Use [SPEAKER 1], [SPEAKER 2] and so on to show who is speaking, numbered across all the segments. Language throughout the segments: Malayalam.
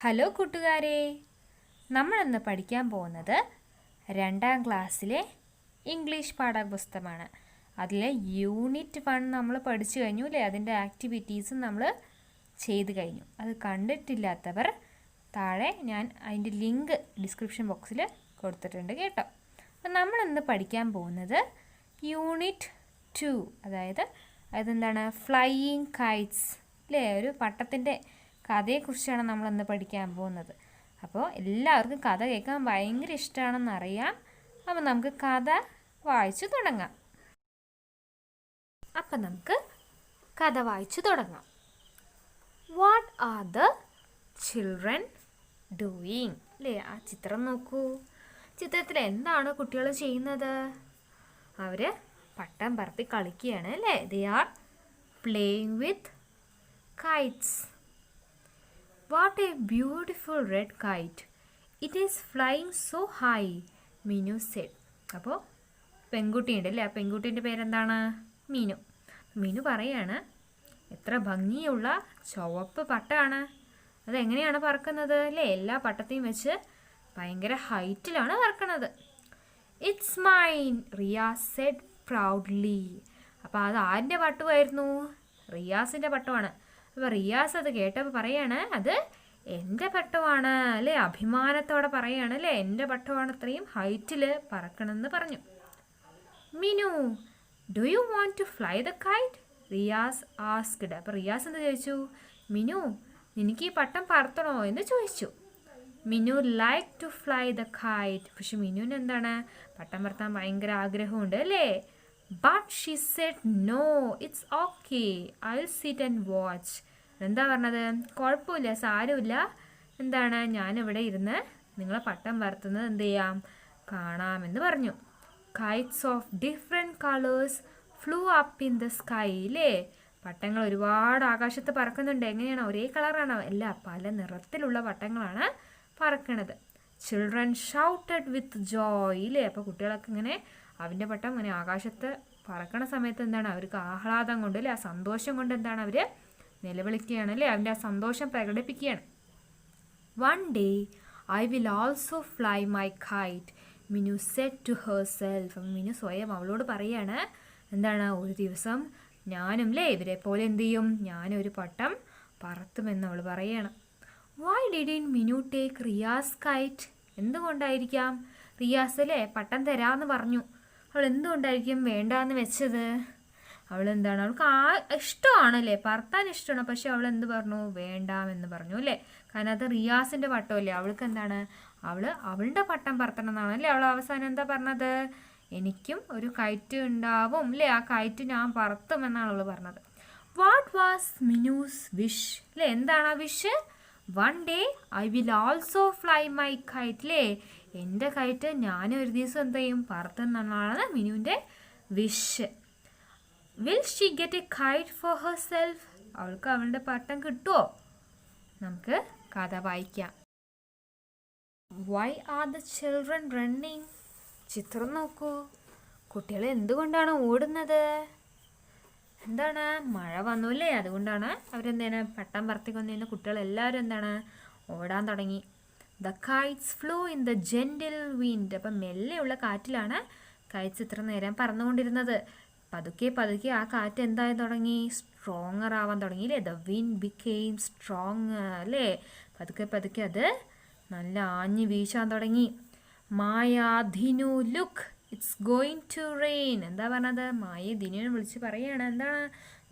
[SPEAKER 1] ഹലോ കൂട്ടുകാരെ, നമ്മളിന്ന് പഠിക്കാൻ പോകുന്നത് 2ാം ക്ലാസ്സിലെ ഇംഗ്ലീഷ് പാഠപുസ്തകമാണ്. അതിലെ യൂണിറ്റ് 1 നമ്മൾ പഠിച്ചു കഴിഞ്ഞു അല്ലേ? അതിൻ്റെ ആക്ടിവിറ്റീസും നമ്മൾ ചെയ്ത് കഴിഞ്ഞു. അത് കണ്ടിട്ടില്ലാത്തവർ താഴെ ഞാൻ അതിൻ്റെ ലിങ്ക് ഡിസ്ക്രിപ്ഷൻ ബോക്സിൽ കൊടുത്തിട്ടുണ്ട് കേട്ടോ. അപ്പം നമ്മളിന്ന് പഠിക്കാൻ പോകുന്നത് യൂണിറ്റ് 2, അതായത് അതെന്താണ്, ഫ്ലൈയിങ് കൈറ്റ്സ് അല്ലേ? ഒരു പട്ടത്തിൻ്റെ കഥയെക്കുറിച്ചാണ് നമ്മളിന്ന് പഠിക്കാൻ പോകുന്നത്. അപ്പോൾ എല്ലാവർക്കും കഥ കേൾക്കാൻ ഭയങ്കര ഇഷ്ടമാണെന്നറിയാം. അപ്പോൾ നമുക്ക് കഥ വായിച്ചു തുടങ്ങാം. അപ്പം നമുക്ക് കഥ വായിച്ചു തുടങ്ങാം. What are the children doing അല്ലേ? ആ ചിത്രം നോക്കൂ. ചിത്രത്തിൽ എന്താണ് കുട്ടികൾ ചെയ്യുന്നത്? അവർ പട്ടം പറത്തി കളിക്കുകയാണ് അല്ലേ? They are playing with Kites. What a beautiful red kite. It is flying so high, Minu said. അപ്പോൾ പെൺകുട്ടിയുണ്ട് അല്ലേ? ആ പെൺകുട്ടീൻ്റെ പേരെന്താണ്? മീനു. മീനു പറയാണ്, എത്ര ഭംഗിയുള്ള ചുവപ്പ് പട്ടമാണ്. അതെങ്ങനെയാണ് പറക്കുന്നത് അല്ലേ? എല്ലാ പട്ടത്തെയും വെച്ച് ഭയങ്കര ഹൈറ്റിലാണ് പറക്കുന്നത്. It's mine, Riyaz said proudly. അപ്പോൾ അത് ആരുടെ പട്ടുമായിരുന്നു? റിയാസിൻ്റെ പട്ടുമാണ്. അപ്പോൾ റിയാസ് അത് കേട്ടപ്പോൾ പറയാണ്, അത് എൻ്റെ പട്ടമാണ് അല്ലേ? അഭിമാനത്തോടെ പറയാണ് അല്ലേ? എൻ്റെ പട്ടമാണ് ഇത്രയും ഹൈറ്റിൽ പറക്കണമെന്ന് പറഞ്ഞു. Minu, do you want to fly the kite? Riyas asked. അപ്പോൾ റിയാസ് എന്ത് ചോദിച്ചു? മിനു, നിനക്ക് ഈ പട്ടം പറത്തണോ എന്ന് ചോദിച്ചു. Minu like to fly the kite. പക്ഷെ മിനുവിന് എന്താണ്, പട്ടം പറത്താൻ ഭയങ്കര ആഗ്രഹമുണ്ട് അല്ലേ? But she said no, it's okay, I will sit and watch. എന്താ പറഞ്ഞത്? കുഴപ്പമില്ല, സാരമില്ല, എന്താണ്, ഞാനിവിടെ ഇരുന്ന് നിങ്ങളെ പട്ടം പറത്തുന്നത് എന്ത് ചെയ്യാം, കാണാമെന്ന് പറഞ്ഞു. Kites of different colours flew up in the sky അല്ലേ? പട്ടങ്ങൾ ഒരുപാട് ആകാശത്ത് പറക്കുന്നുണ്ട്. എങ്ങനെയാണ്? ഒരേ കളറാണോ? അല്ല, പല നിറത്തിലുള്ള പട്ടങ്ങളാണ് പറക്കണത്. ചിൽഡ്രൻ ഷൗട്ടഡ് വിത്ത് ജോയ് അല്ലേ? അപ്പോൾ കുട്ടികളൊക്കെ ഇങ്ങനെ അവൻ്റെ പട്ടം ഇങ്ങനെ ആകാശത്ത് പറക്കണ സമയത്ത് എന്താണ്, അവർക്ക് ആഹ്ലാദം കൊണ്ട് അല്ലേ, ആ സന്തോഷം കൊണ്ട് എന്താണ്, അവർ നിലവിളിക്കുകയാണ് അല്ലേ? അവൻ്റെ ആ സന്തോഷം പ്രകടിപ്പിക്കുകയാണ്. One day I will also fly my kite, Minu said to herself. Minu സ്വയം അവളോട് പറയാണ്, എന്താണ്, ഒരു ദിവസം ഞാനും അല്ലേ ഇവരെ പോലെ എന്ത് ചെയ്യും, ഞാനൊരു പട്ടം പറത്തുമെന്ന് അവൾ പറയണം. Why didn't Minu take Riyaz kite? എന്തുകൊണ്ടായിരിക്കാം റിയാസ് അല്ലേ പട്ടം തരാമെന്ന് പറഞ്ഞു, അവൾ എന്തുകൊണ്ടായിരിക്കും വേണ്ടാന്ന് വെച്ചത്? അവളെന്താണ്, അവൾക്ക് ഇഷ്ടമാണല്ലേ, പറത്താൻ ഇഷ്ടമാണ്, പക്ഷെ അവൾ എന്ത് പറഞ്ഞു, വേണ്ടാമെന്ന് പറഞ്ഞു അല്ലേ? കാരണം അത് റിയാസിൻ്റെ പട്ടമല്ലേ, അവൾക്ക് എന്താണ്, അവളുടെ പട്ടം പറത്തണം എന്നാണ് അല്ലേ? അവൾ അവസാനം എന്താ പറഞ്ഞത്? എനിക്കും ഒരു കയറ്റ് ഉണ്ടാവും അല്ലേ, ആ കയറ്റ് ഞാൻ പറത്തും എന്നാണ് അവൾ പറഞ്ഞത്. വാട്ട് വാസ് മിനൂസ് വിഷ് അല്ലേ? എന്താണ് ആ wish? One day I will also fly my kite അല്ലേ? എൻ്റെ കയറ്റ് ഞാൻ ഒരു ദിവസം എന്ത് ചെയ്യും, പറത്തുന്നതാണ് മിനുവിൻ്റെ wish. Will she get a kite for herself? അവൾക്ക് അവളുടെ പട്ടം കിട്ടുമോ? നമുക്ക് കഥ വായിക്കാം. Why are the children running? ചിത്രം നോക്കൂ. കുട്ടികൾ എന്തുകൊണ്ടാണ് ഓടുന്നത്? എന്താണ്, മഴ വന്നു അല്ലേ? അതുകൊണ്ടാണ് അവരെന്താണ് പട്ടം പറത്തിക്കൊണ്ടിരുന്ന കുട്ടികളെല്ലാവരും എന്താണ് ഓടാൻ തുടങ്ങി. The Kites flu in the gentle wind. അപ്പം മെല്ലെയുള്ള കാറ്റിലാണ് കൈറ്റ്സ് ഇത്ര നേരം പറന്നുകൊണ്ടിരുന്നത്. പതുക്കെ പതുക്കെ ആ കാറ്റ് എന്തായി തുടങ്ങി, സ്ട്രോങ്ങർ ആവാൻ തുടങ്ങി അല്ലേ? ദ വിൻഡ് ബിക്കെയിം സ്ട്രോങ് അല്ലേ? പതുക്കെ പതുക്കെ അത് നല്ല ആഞ്ഞു വീശാൻ തുടങ്ങി. Maya, Dhinu, look, it's going to rain. എന്താ പറഞ്ഞത്? മായ ധിനുവിനെ വിളിച്ച് പറയാണ്, എന്താണ്,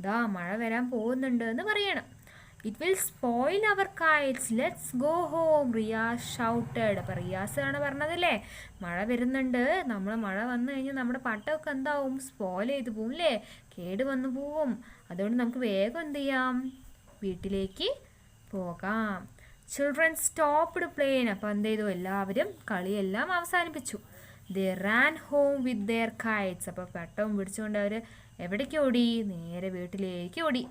[SPEAKER 1] ദാ മഴ വരാൻ പോകുന്നുണ്ട് എന്ന് പറയണം. It will spoil our kites, let's go home, Riyas shouted. അപ്പോൾ റിയാസ് ആണ് പറഞ്ഞതല്ലേ, മഴ വരുന്നുണ്ട്, മഴ വന്നു കഴിഞ്ഞാൽ നമ്മുടെ പട്ടമൊക്കെ എന്താവും, സ്പോയിൽ ചെയ്ത് പോവും അല്ലേ, കേട് വന്നു പോവും. അതുകൊണ്ട് നമുക്ക് വേഗം എന്ത് ചെയ്യാം, വീട്ടിലേക്ക് പോകാം. Children stopped playing. അപ്പോൾ എന്ത് ചെയ്തു, എല്ലാവരും കളിയെല്ലാം അവസാനിപ്പിച്ചു. They ran home with their kites. അപ്പോൾ പട്ടവും പിടിച്ചുകൊണ്ട് അവർ എവിടേക്ക് ഓടി? നേരെ വീട്ടിലേക്ക് ഓടി.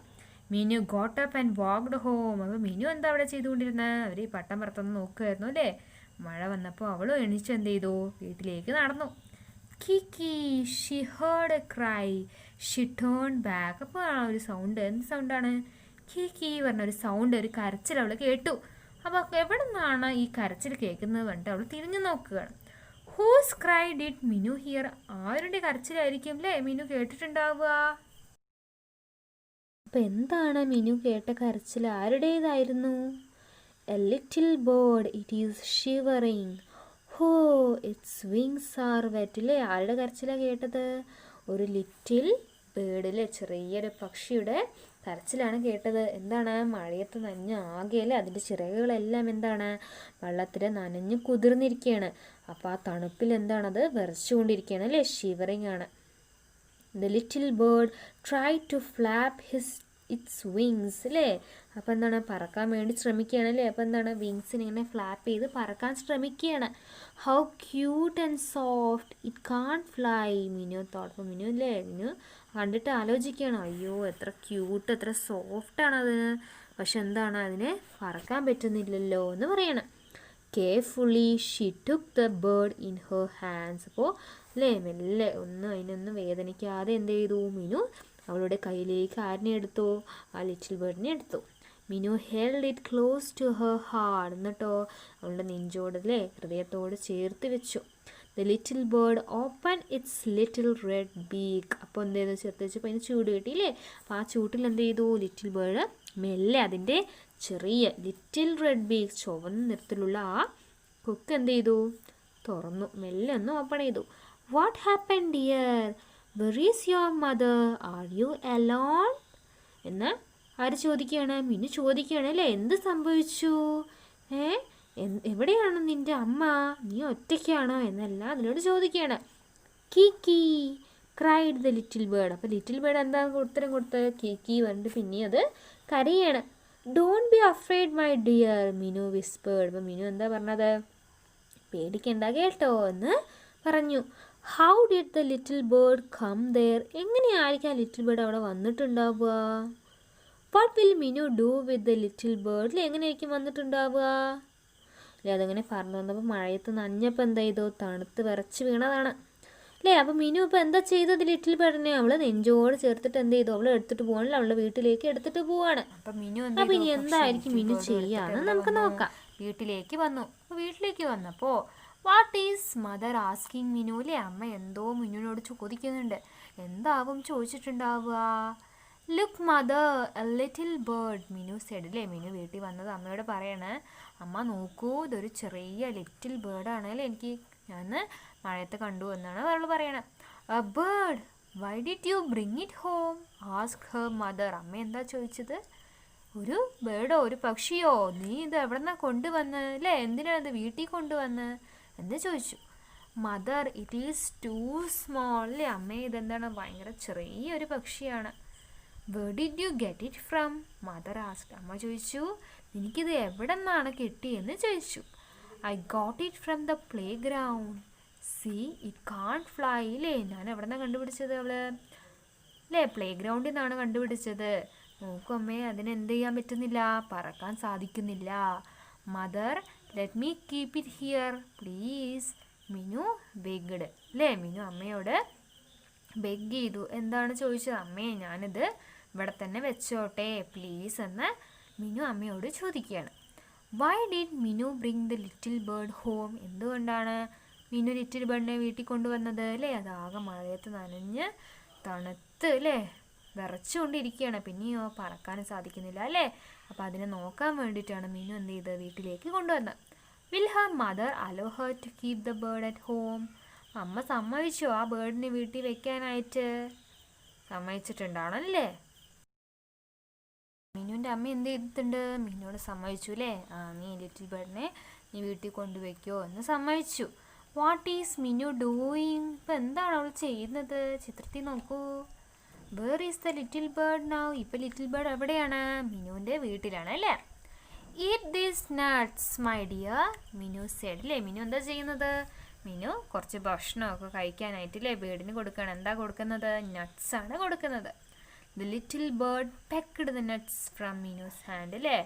[SPEAKER 1] Minu got up and walked home. അപ്പോൾ മിനു എന്താ അവിടെ ചെയ്തുകൊണ്ടിരുന്നത്? അവർ ഈ പട്ടം പറത്തൊന്ന് നോക്കുമായിരുന്നു അല്ലേ? മഴ വന്നപ്പോൾ അവളും എണീച്ച് എന്ത് ചെയ്തു, വീട്ടിലേക്ക് നടന്നു. കിക്കി, she heard a cry, she turn back. അപ്പോൾ ആ ഒരു സൗണ്ട്, എന്ത് സൗണ്ടാണ്? കിക്കി പറഞ്ഞ ഒരു സൗണ്ട്, ഒരു കരച്ചിൽ അവൾ കേട്ടു. അപ്പോൾ എവിടെ നിന്നാണ് ഈ കരച്ചിൽ കേൾക്കുന്നത് കണ്ടിട്ട് അവൾ തിരിഞ്ഞു നോക്കുകയാണ്. Whose cry did Minu hear? ആരുടെ കരച്ചിലായിരിക്കും അല്ലേ മിനു കേട്ടിട്ടുണ്ടാവുക? അപ്പം എന്താണ് മിനു കേട്ട കരച്ചിൽ? ആരുടേതായിരുന്നു? A little bird, it is shivering. Oh, its wings are wet. അല്ലേ, ആരുടെ കരച്ചിലാണ് കേട്ടത്? ഒരു ലിറ്റിൽ ബേർഡിലെ ചെറിയൊരു പക്ഷിയുടെ കരച്ചിലാണ് കേട്ടത്. എന്താണ്? മഴയത്ത് നനഞ്ഞ് ആകെയല്ലേ അതിൻ്റെ ചിറകുകളെല്ലാം എന്താണ് വെള്ളത്തിൽ നനഞ്ഞ് കുതിർന്നിരിക്കുകയാണ്. അപ്പോൾ ആ തണുപ്പിൽ എന്താണത് വിറച്ചുകൊണ്ടിരിക്കുകയാണ് അല്ലേ, ഷിവറിങ് ആണ്. The little bird try to flap its wings. അല്ലേ, അപ്പോൾ എന്താണ് പറക്കാൻ വേണ്ടി ശ്രമിക്കുകയാണ് അല്ലേ. അപ്പോൾ എന്താണ് വിങ്സിന് ഇങ്ങനെ ഫ്ലാപ്പ് ചെയ്ത് പറക്കാൻ ശ്രമിക്കുകയാണ്. How cute and soft, it can fly Minu thought. അപ്പോൾ മിനു അല്ലേ, മിനു കണ്ടിട്ട് ആലോചിക്കുകയാണ്, അയ്യോ എത്ര ക്യൂട്ട്, എത്ര സോഫ്റ്റാണ് അതിന്, പക്ഷെ എന്താണ് അതിനെ പറക്കാൻ പറ്റുന്നില്ലല്ലോ എന്ന് പറയണം. Carefully she took the bird in her hands. അപ്പോൾ അല്ലേ മെല്ലെ അതിനൊന്നും വേദനിക്കാതെ എന്ത് ചെയ്തു മിനു അവളുടെ കയ്യിലേക്ക് ആരിനെ എടുത്തു? ആ ലിറ്റിൽ ബേർഡിനെ എടുത്തു. Minu held it close to her heart. എന്നിട്ടോ അവളുടെ നെഞ്ചോട് അല്ലേ ഹൃദയത്തോട് ചേർത്ത് വെച്ചു. The little bird open its little red beak. അപ്പോൾ എന്ത് ചെയ്തു? ചേർത്ത് വെച്ചപ്പോൾ അതിന് ചൂട് കിട്ടിയില്ലേ. അപ്പോൾ ആ ചൂട്ടിൽ എന്ത് ചെയ്തു? ലിറ്റിൽ ബേർഡ് മെല്ലെ അതിൻ്റെ ചെറിയ ലിറ്റിൽ റെഡ് ബീക്ക് ചുവന്ന നിറത്തിലുള്ള ആ കൊക്ക് എന്ത് ചെയ്തു? തുറന്നു. മെല്ലെ ഒന്ന് ഓപ്പൺ ചെയ്തു. What happen dear? Were is your mother? Are you alone? എന്ന് ആര് ചോദിക്കുകയാണ്? മിനു ചോദിക്കുകയാണ് അല്ലേ, എന്ത് സംഭവിച്ചു? എവിടെയാണ് നിൻ്റെ അമ്മ? നീ ഒറ്റയ്ക്കാണോ എന്നെല്ലാം അതിനോട് ചോദിക്കുകയാണ്. കീ ക്രൈഡ് ദ ലിറ്റിൽ ബേർഡ്. അപ്പോൾ ലിറ്റിൽ ബേർഡ് എന്താ ഉത്തരം കൊടുത്തത്? കീ പറഞ്ഞിട്ട് പിന്നെ അത് കരയാണ്. Don't be afraid my dear, Minu whispered. അപ്പോൾ മിനു എന്താ പറഞ്ഞത്? പേടിക്കണ്ട കേട്ടോ എന്ന് പറഞ്ഞു. How did the little bird come there? എങ്ങനെയായിരിക്കും ലിറ്റിൽ ബേർഡ് അവിടെ വന്നിട്ടുണ്ടാവുക? What will Minu do with the little bird? എങ്ങനെയായിരിക്കും വന്നിട്ടുണ്ടാവുക? അല്ലേ, അതങ്ങനെ പറഞ്ഞു വന്നപ്പോൾ മഴയത്ത് നനഞ്ഞപ്പോൾ എന്താ ചെയ്തു? തണുത്ത് വിറച്ച് വീണതാണ് അല്ലേ. അപ്പോൾ മിനു ഇപ്പോൾ എന്താ ചെയ്തത്? ലിറ്റിൽ ബേർഡിനെ അവൾ നെഞ്ചോട് ചേർത്തിട്ട് എന്ത് ചെയ്തു? അവൾ എടുത്തിട്ട് പോവാണല്ലോ, അവളുടെ വീട്ടിലേക്ക് എടുത്തിട്ട് പോവാണ്. അപ്പം ഇനി എന്തായിരിക്കും മിനു ചെയ്യാന്ന് നമുക്ക് നോക്കാം. വീട്ടിലേക്ക് വന്നു. അപ്പോൾ വീട്ടിലേക്ക് വന്നപ്പോൾ what is mother asking Minu? അല്ലേ, അമ്മ എന്തോ മിനുവിനോട് ചോദിക്കുന്നുണ്ട്. എന്താവും ചോദിച്ചിട്ടുണ്ടാവുക? Look mother, a little bird, Minu said. അല്ലേ, മിനു വീട്ടിൽ വന്നത് അമ്മയോട് പറയണേ, അമ്മ നോക്കൂ ഇതൊരു ചെറിയ ലിറ്റിൽ ബേർഡാണ് അല്ലേ, ഞാൻ മഴയത്ത് കണ്ടു എന്നാണ് അവൾ പറയണത്. A bird, why did you bring it home? Ask her mother. അമ്മ എന്താ ചോദിച്ചത്? ഒരു ബേർഡോ, ഒരു പക്ഷിയോ, നീ ഇത് എവിടെ നിന്നാണ് കൊണ്ടുവന്ന് അല്ലേ, എന്തിനാണ് ഇത് വീട്ടിൽ കൊണ്ടുവന്ന് എന്ന് ചോദിച്ചു. Mother, it is too small. അല്ലേ, അമ്മേ ഇതെന്താണ് ഭയങ്കര ചെറിയൊരു പക്ഷിയാണ്. Where did you get it from? Mother asked. അമ്മ ചോദിച്ചു, നിനക്കിത് എവിടെ നിന്നാണ് കിട്ടിയെന്ന് ചോദിച്ചു. I got it from the playground. See it can't fly. ഇല്ലേ, ഞാൻ എവിടെ നിന്നാണ് കണ്ടുപിടിച്ചത്? അവള് അല്ലേ പ്ലേ ഗ്രൗണ്ടിൽ നിന്നാണ് കണ്ടുപിടിച്ചത്. നോക്കും അമ്മേ, അതിനെന്ത് ചെയ്യാൻ പറ്റുന്നില്ല, പറക്കാൻ സാധിക്കുന്നില്ല. Mother, let me keep it here please. Minu begged. അല്ലേ, മിനു അമ്മയോട് ബെഗ് ചെയ്തു. എന്താണ് ചോദിച്ചത്? അമ്മേ ഞാനിത് ഇവിടെ തന്നെ വെച്ചോട്ടെ പ്ലീസ് എന്ന് മിനു അമ്മയോട് ചോദിക്കുകയാണ്. Why did Minu bring the little bird home? എന്തുകൊണ്ടാണ് മിനു ലിറ്റിൽ ബേർഡിനെ വീട്ടിൽ കൊണ്ടുവന്നത്? അല്ലേ, അതാകെ മഴയത്ത് നനഞ്ഞ് തണുത്ത് അല്ലേ വിറച്ചുകൊണ്ടിരിക്കുകയാണ്. പിന്നെയോ പറക്കാനും സാധിക്കുന്നില്ല അല്ലേ. അപ്പോൾ അതിനെ നോക്കാൻ വേണ്ടിയിട്ടാണ് മിനു എന്ത് ചെയ്ത് വീട്ടിലേക്ക് കൊണ്ടുവന്നത്. Will her mother allow her to keep the bird at home? അമ്മ സമ്മതിച്ചോ ആ ബേർഡിനെ വീട്ടിൽ വെക്കാനായിട്ട്? സമ്മതിച്ചിട്ടുണ്ടാണല്ലേ. മിനുവിൻ്റെ അമ്മ എന്ത് ചെയ്തിട്ടുണ്ട്? മിനുവിനോട് സമ്മതിച്ചു അല്ലേ, നീ ലിറ്റിൽ ബേർഡിനെ നീ വീട്ടിൽ കൊണ്ടുവയ്ക്കോ എന്ന് സമ്മതിച്ചു. What is Minu doing? ഇപ്പം എന്താണ് അവൾ ചെയ്യുന്നത്? ചിത്രത്തിൽ നോക്കൂ. Where is the little bird now? ഇപ്പം ലിറ്റിൽ ബേർഡ് എവിടെയാണ്? മിനുവിൻ്റെ വീട്ടിലാണ് അല്ലേ. Eat these nuts my dear, Minu said. അല്ലേ, മിനു എന്താ ചെയ്യുന്നത്? മിനു കുറച്ച് ഭക്ഷണമൊക്കെ കഴിക്കാനായിട്ടില്ലേ ബേർഡിന് കൊടുക്കണം. എന്താ കൊടുക്കുന്നത്? നട്ട്സാണ് കൊടുക്കുന്നത്. The little bird pecked the nuts from Minu's hand. അല്ലേ,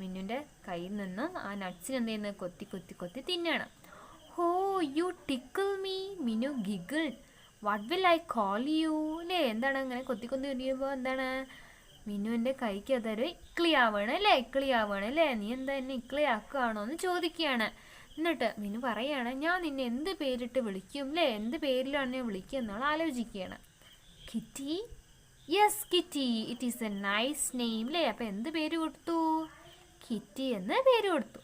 [SPEAKER 1] മിനുവിൻ്റെ കയ്യിൽ നിന്നും ആ നട്ട്സിന് എന്ത് ചെയ്യുന്നത്? കൊത്തി കൊത്തി കൊത്തി തിന്നണം. Oh you tickle me, Minu giggled. What will I call you? അല്ലേ, എന്താണ് അങ്ങനെ കൊത്തി കൊത്തി തിന്നിയുമ്പോൾ എന്താണ് മിനുവിൻ്റെ കൈക്ക് അതൊരു ഇക്ലിയാവാണ് അല്ലേ നീ എന്താ എന്നെ ഇക്ലിയാക്കുകയാണോ എന്ന് ചോദിക്കുകയാണ്. എന്നിട്ട് മിനു പറയാണ്, ഞാൻ നിന്നെ എന്ത് പേരിട്ട് വിളിക്കും എന്ത് പേരിലാണ് എന്നെ വിളിക്കുക എന്നുള്ള ആലോചിക്കുകയാണ്. Kitty, yes Kitty, it is a nice name അപ്പം എന്ത് പേര് കൊടുത്തു? കിറ്റി എന്ന് പേര് കൊടുത്തു.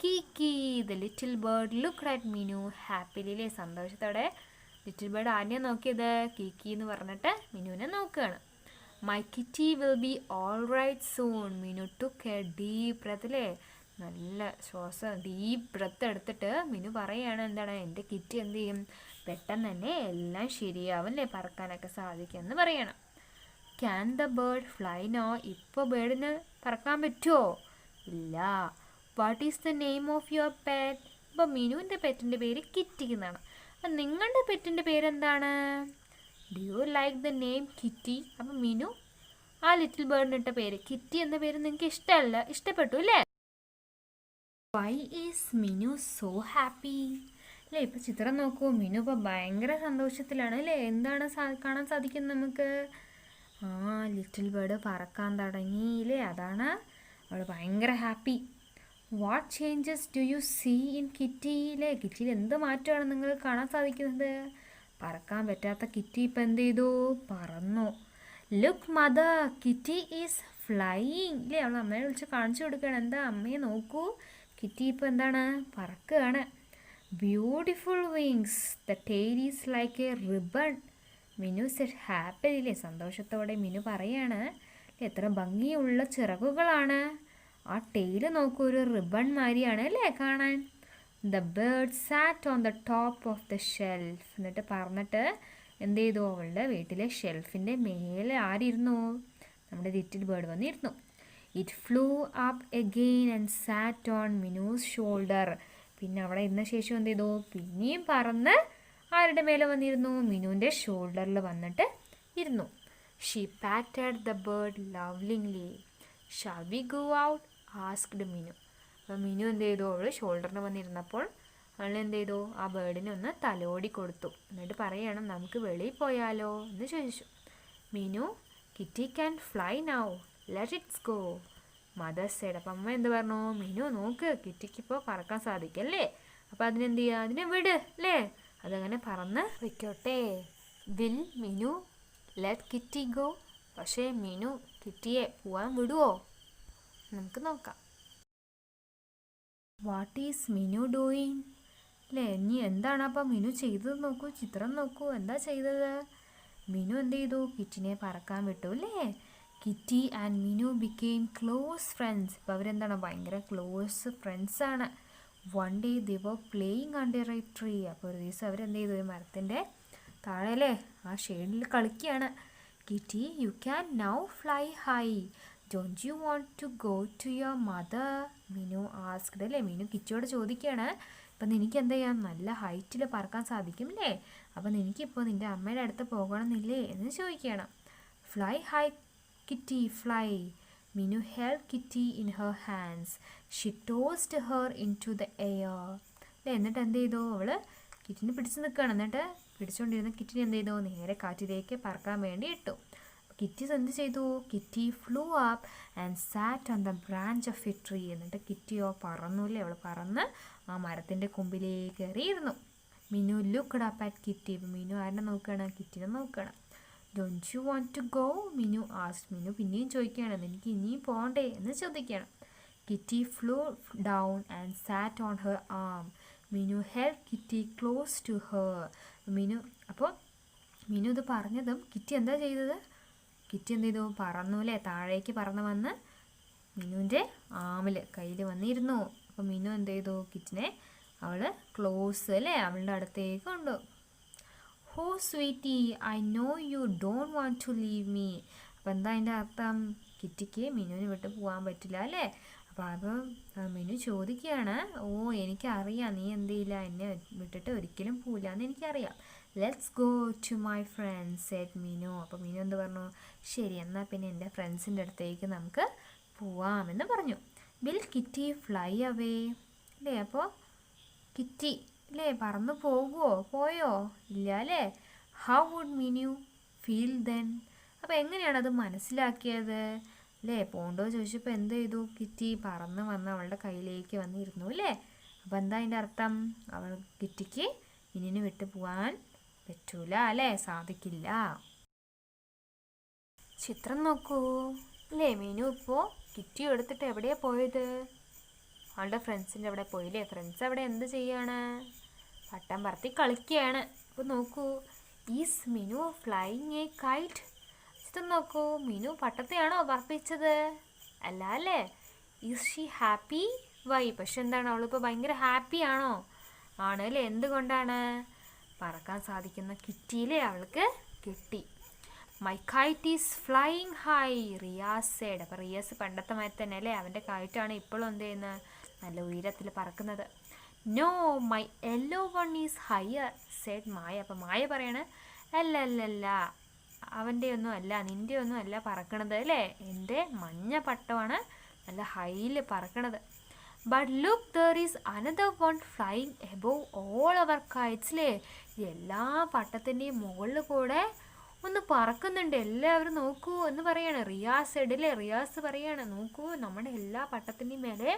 [SPEAKER 1] കിക്കി, the little bird looked at Minu happily സന്തോഷത്തോടെ ലിറ്റിൽ ബേർഡ് ആരെയാണ് നോക്കിയത്? കിക്കി എന്ന് പറഞ്ഞിട്ട് മിനുവിനെ നോക്കുകയാണ്. My Kitty will be all right soon. Minu took a deep breath നല്ല ശ്വാസം ഡീപ്പ് ബ്രെത്ത് എടുത്തിട്ട് മിനു പറയാണ്, എന്താണ്, എൻ്റെ കിറ്റി എന്ത് ചെയ്യും, പെട്ടെന്ന് തന്നെ എല്ലാം ശരിയാവും പറക്കാനൊക്കെ സാധിക്കുമെന്ന് പറയണം. Can the bird fly now? ഇപ്പോൾ ബേർഡിന് പറക്കാൻ പറ്റുമോ? ഇല്ല. What is the name of your pet? അപ്പോൾ മിനുവിൻ്റെ പെറ്റിൻ്റെ പേര് കിറ്റി എന്നാണ്. അപ്പം നിങ്ങളുടെ പെറ്റിൻ്റെ പേരെന്താണ്? Do you like the name kitty? അപ്പം മിനു ആ ലിറ്റിൽ ബേർഡിനിട്ട പേര് കിറ്റി എന്ന പേര് നിങ്ങൾക്ക് ഇഷ്ടപ്പെട്ടു അല്ലേ? Why is Minu so happy? ഇപ്പം ചിത്രം നോക്കൂ, മിനു ഇപ്പോൾ ഭയങ്കര സന്തോഷത്തിലാണ് എന്താണ് കാണാൻ സാധിക്കുന്നത് നമുക്ക്? ലിറ്റിൽ ബേർഡ് പറക്കാൻ തുടങ്ങി അതാണ് അവൾ ഭയങ്കര happy. What changes do you see in Kitty? കിറ്റിയിൽ എന്ത് മാറ്റമാണ് നിങ്ങൾ കാണാൻ സാധിക്കുന്നത്? പറക്കാൻ പറ്റാത്ത കിറ്റി ഇപ്പം എന്ത് ചെയ്തു? പറന്നു. Look mother, kitty is flying അവൾ അമ്മയെ വിളിച്ച് കാണിച്ചു കൊടുക്കുകയാണ്. എന്താ അമ്മയെ നോക്കൂ, കിറ്റി ഇപ്പം എന്താണ്? പറക്കുകയാണ്. Beautiful wings, the tail is like a ribbon. Minu said happy സന്തോഷത്തോടെ മിനു പറയാണ്, എത്ര ഭംഗിയുള്ള ചിറകുകളാണ്. ആ ടെയില് നോക്കൂ, ഒരു റിബൺ മാതിരിയാണ് കാണാൻ. The bird SAT on the top of the shelf. എന്നിട്ട് പറഞ്ഞിട്ട് എന്ത് ചെയ്തു? അവളുടെ വീട്ടിലെ ഷെൽഫിൻ്റെ മേലെ ആരിരുന്നു? നമ്മുടെ ലിറ്റിൽ ബേർഡ് വന്നിരുന്നു. It flew up again and sat on Minu's shoulder. പിന്നെ അവിടെ ഇരുന്ന ശേഷം എന്ത് ചെയ്തു? പിന്നെയും പറന്ന് ആരുടെ മേലെ വന്നിരുന്നു? മിനുവിൻ്റെ ഷോൾഡറിൽ വന്നിട്ട് ഇരുന്നു. She patted the bird lovingly. Shall we go out? Asked Minu. അപ്പോൾ മിനു എന്ത് ചെയ്തു? അവൾ ഷോൾഡറിന് വന്നിരുന്നപ്പോൾ അവൾ എന്ത് ചെയ്തു? ആ ബേർഡിനെ ഒന്ന് തലോടി കൊടുത്തു. എന്നിട്ട് പറയണം, നമുക്ക് വെളിയിൽ പോയാലോ എന്ന് ചോദിച്ചു. Minu, kitty can fly now, let its go, mother said. അപ്പം അമ്മ എന്ത് പറഞ്ഞു? മിനു നോക്ക്, കിറ്റിക്ക് ഇപ്പോൾ പറക്കാൻ സാധിക്കല്ലേ, അപ്പോൾ അതിനെന്ത് ചെയ്യുക? അതിനെ വിട് അതങ്ങനെ പറന്ന് വയ്ക്കോട്ടെ. Will Minu let Kitty go? പക്ഷേ മിനു കിറ്റിയെ പോവാൻ വിടുവോ? നമുക്ക് നോക്കാം. What is Minu doing? ഇനി എന്താണ് അപ്പം മിനു ചെയ്തത്? നോക്കൂ, ചിത്രം നോക്കൂ, എന്താ ചെയ്തത്? മിനു എന്ത് ചെയ്തു? കിറ്റിനെ പറക്കാൻ വിട്ടു Kitty and Minu became close friends. ഇപ്പോൾ അവരെന്താണ്? ഭയങ്കര ക്ലോസ് ഫ്രണ്ട്സാണ്. One day they were playing under a tree. അപ്പോൾ ഒരു ദിവസം അവരെന്ത് ചെയ്തു? ഒരു മരത്തിൻ്റെ താഴെ ആ ഷെയ്ഡിൽ കളിക്കുകയാണ്. Kitty, you can now fly high, don't you want to go to your mother? Minu asked Minu കിറ്റിയോട് ചോദിക്കുകയാണ്, അപ്പം നിനക്ക് എന്താ ചെയ്യാം? നല്ല ഹൈറ്റിൽ പറക്കാൻ സാധിക്കും അപ്പം നിനക്കിപ്പോൾ നിൻ്റെ അമ്മയുടെ അടുത്ത് പോകണമെന്നില്ലേ എന്ന് ചോദിക്കുകയാണ്. Fly high kitty fly. Minu held kitty in her hands. She tossed her into the air. എന്നിട്ട് എന്ത് ചെയ്തു? അവൾ കിറ്റിനെ പിടിച്ച് നിൽക്കുകയാണ്. എന്നിട്ട് പിടിച്ചുകൊണ്ടിരുന്ന കിറ്റിനെ എന്ത് ചെയ്തു? നേരെ കാറ്റിലേക്ക് പറക്കാൻ വേണ്ടി ഇട്ടു. കിറ്റി എന്ത് ചെയ്തു? Kitty flew up and sat on the branch of a tree. എന്നിട്ട് കിറ്റിയോ പറന്നു അവൾ പറന്ന് ആ മരത്തിൻ്റെ കൊമ്പിലേക്ക് കയറിയിരുന്നു. Minu looked up at kitty. Minu ആരെ നോക്കുകയാണ്? കിറ്റിനെ നോക്കുകയാണ്. Don't you want to go? Minu asked. Minu പിന്നെയും ചോദിക്കുകയാണ്, എനിക്ക് ഇനിയും പോകണ്ടേ എന്ന് ചോദിക്കുകയാണ്. Kitty flew down and sat on her arm. Minu held kitty close to her. Minu അപ്പോൾ മിനു ഇത് പറഞ്ഞതും കിറ്റി എന്താ ചെയ്തത്? കിറ്റി എന്ത് ചെയ്തു? പറന്നു താഴേക്ക് പറന്ന് വന്ന് മിനുവിൻ്റെ ആമിൽ കയ്യിൽ വന്നിരുന്നു. അപ്പോൾ മിനു എന്ത് ചെയ്തു? കിറ്റിനെ അവൾ ക്ലോസ് അവളുടെ അടുത്തേക്ക് കൊണ്ടു. Oh sweetie, I know you don't want to leave me. അപ്പോൾ എന്താ അതിൻ്റെ അർത്ഥം? കിറ്റിക്ക് മിനുവിനെ വിട്ട് പോകാൻ പറ്റില്ല അപ്പോൾ അത് മിനു ചോദിക്കുകയാണ്, ഓ എനിക്കറിയാം നീ എന്ത് ചെയ്യില്ല, എന്നെ വിട്ടിട്ട് ഒരിക്കലും പോവില്ല എന്ന് എനിക്കറിയാം. Let's go to my friends said Minu. അപ്പോൾ മിനു എന്ത് പറഞ്ഞു? ശരി, എന്നാൽ പിന്നെ എൻ്റെ ഫ്രണ്ട്സിൻ്റെ അടുത്തേക്ക് നമുക്ക് പോവാമെന്ന് പറഞ്ഞു. Will kitty fly away? അപ്പോൾ കിറ്റി പറന്നു പോകുമോ? പോയോ? ഇല്ല how would Minu feel then? അപ്പോൾ എങ്ങനെയാണ് അത് മനസ്സിലാക്കിയത് അല്ലേ? പോണ്ടോ ചോദിച്ചപ്പോൾ എന്ത് ചെയ്തു? കിറ്റി പറന്ന് വന്ന് അവളുടെ കയ്യിലേക്ക് വന്നിരുന്നു അല്ലേ? അപ്പോൾ എന്താ അതിൻ്റെ അർത്ഥം? കിറ്റിക്ക് മിനുവിനെ വിട്ടു പോകാൻ പറ്റൂല അല്ലേ? സാധിക്കില്ല. ചിത്രം നോക്കൂ അല്ലേ? മിനു ഇപ്പോൾ കിറ്റി എടുത്തിട്ട് എവിടെയാണ് പോയത്? അവളുടെ ഫ്രണ്ട്സിൻ്റെ അവിടെ പോയില്ലേ? ഫ്രണ്ട്സ് അവിടെ എന്ത് ചെയ്യാണ്? പട്ടം പറത്തി കളിക്കുകയാണ്. അപ്പോൾ നോക്കൂ, is Minu flying A KITE? ചിത്രം നോക്കൂ, മിനു പട്ടത്തെയാണോ പറപ്പിച്ചത്? അല്ല അല്ലേ? Is she happy? വൈ? പക്ഷെ എന്താണ്, അവളിപ്പോൾ ഭയങ്കര ഹാപ്പി ആണോ? ആണ് അല്ലേ? എന്തുകൊണ്ടാണ്? പറക്കാൻ സാധിക്കുന്ന കിറ്റിയിലെ അവൾക്ക് കിട്ടി. My KITE is flying high, Riyas said. അപ്പോൾ റിയാസ് പണ്ടത്തെ മാതിരി തന്നെ അല്ലേ? അവൻ്റെ കൈറ്റാണ് ഇപ്പോഴും എന്ത് ചെയ്യുന്നത്? നല്ല ഉയരത്തിൽ പറക്കുന്നത്. No, my yellow one is higher said Maya. അപ്പോൾ മായ പറയണ അല്ല, അവൻ്റെ ഒന്നും അല്ല, നിൻ്റെ ഒന്നും അല്ല പറക്കണത് അല്ലേ? എൻ്റെ മഞ്ഞ പട്ടമാണ് നല്ല ഹൈയിൽ പറക്കണത്. But look, there is another one flying above all our kites അല്ലേ? എല്ലാ പട്ടത്തിൻ്റെയും മുകളിൽ കൂടെ ഒന്ന് പറക്കുന്നുണ്ട്. എല്ലാവരും നോക്കൂ എന്ന് പറയാണ്. റിയാസ് സൈഡ് അല്ലേ? റിയാസ് പറയാണ്, നോക്കൂ നമ്മുടെ എല്ലാ പട്ടത്തിൻ്റെയും മേലെ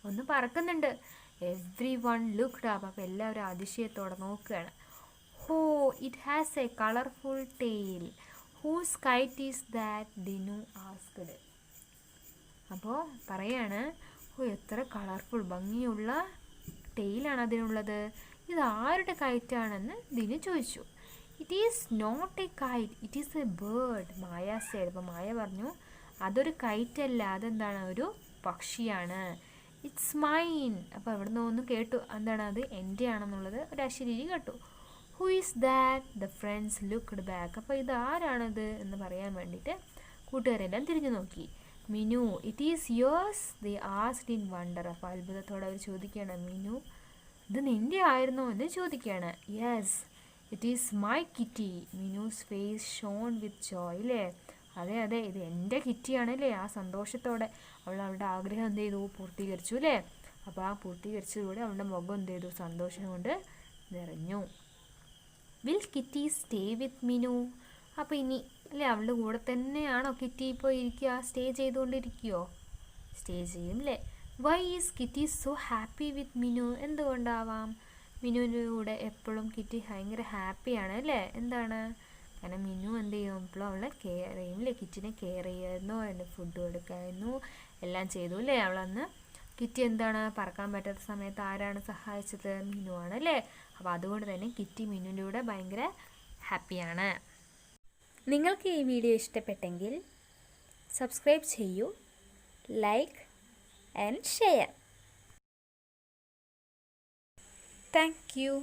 [SPEAKER 1] ഒന്ന് പറക്കുന്നുണ്ട്. Everyone looked up. അപ്പോൾ എല്ലാവരും അതിശയത്തോടെ നോക്കുകയാണ്. Oh, it has a colourful tail. Whose kite is that? Dinu asked. അപ്പോൾ പറയാണ്, ഓ എത്ര കളർഫുൾ, ഭംഗിയുള്ള ടെയിലാണ് അതിനുള്ളത്. ഇത് ആരുടെ കൈറ്റാണെന്ന് ദിനു ചോദിച്ചു. It is not a kite, it is a bird, Maya said. അപ്പോൾ മായ പറഞ്ഞു, അതൊരു കൈറ്റല്ല, അതെന്താണ്, ഒരു പക്ഷിയാണ്. It's mine. അപ്പോൾ അവിടുന്ന് ഒന്ന് കേട്ടു, എന്താണ് അത് എൻ്റെ ആണെന്നുള്ളത് ഒരു അശരീരി കേട്ടു. Who is that? The friends looked back. അപ്പോൾ ഇത് ആരാണത് എന്ന് പറയാൻ വേണ്ടിയിട്ട് കൂട്ടുകാരെല്ലാം തിരിഞ്ഞു നോക്കി. Minu, it is yours, they asked in wonder. അപ്പോൾ അത്ഭുതത്തോടെ അവർ ചോദിക്കുകയാണ്, മിനു ഇത് നിൻ്റെ ആയിരുന്നോ എന്ന് ചോദിക്കുകയാണ്. Yes, it is my Kitty. Minu's face shone with joy അല്ലേ? അതെ, ഇത് എൻ്റെ കിറ്റിയാണല്ലേ? ആ സന്തോഷത്തോടെ അവളുടെ ആഗ്രഹം എന്ത് ചെയ്തു? പൂർത്തീകരിച്ചു അല്ലേ? അപ്പോൾ ആ പൂർത്തീകരിച്ചതോടെ അവളുടെ മുഖം എന്ത് ചെയ്തു? സന്തോഷം കൊണ്ട് നിറഞ്ഞു. Will kitty stay with Minu? അപ്പോൾ ഇനി അല്ലേ അവളുടെ കൂടെ തന്നെയാണോ കിറ്റി ഇപ്പോൾ ഇരിക്കുക? സ്റ്റേ ചെയ്തുകൊണ്ടിരിക്കുകയോ? സ്റ്റേ ചെയ്യും അല്ലേ? Why is Kitty so happy with Minu? എന്തുകൊണ്ടാവാം മിനുവിൻ്റെ കൂടെ എപ്പോഴും കിറ്റി ഭയങ്കര ഹാപ്പിയാണ് അല്ലേ? എന്താണ്? കാരണം മിനു എന്ത് ചെയ്യും? എപ്പോഴും അവളെ കെയർ ചെയ്യും അല്ലേ? കിറ്റിനെ കെയർ ചെയ്യുമായിരുന്നു, അതിൻ്റെ ഫുഡ് കൊടുക്കായിരുന്നു, എല്ലാം ചെയ്തു അല്ലേ? അവളന്ന് കിറ്റി എന്താണ് പറക്കാൻ പറ്റാത്ത സമയത്ത് ആരാണ് സഹായിച്ചത്? മിനു ആണ് അല്ലേ? അപ്പോൾ അതുകൊണ്ട് തന്നെ കിറ്റി മിനുവിൻ്റെ കൂടെ ഭയങ്കര ഹാപ്പിയാണ്. നിങ്ങൾക്ക് ഈ വീഡിയോ ഇഷ്ടപ്പെട്ടെങ്കിൽ സബ്സ്ക്രൈബ് ചെയ്യൂ, like and share. Thank you.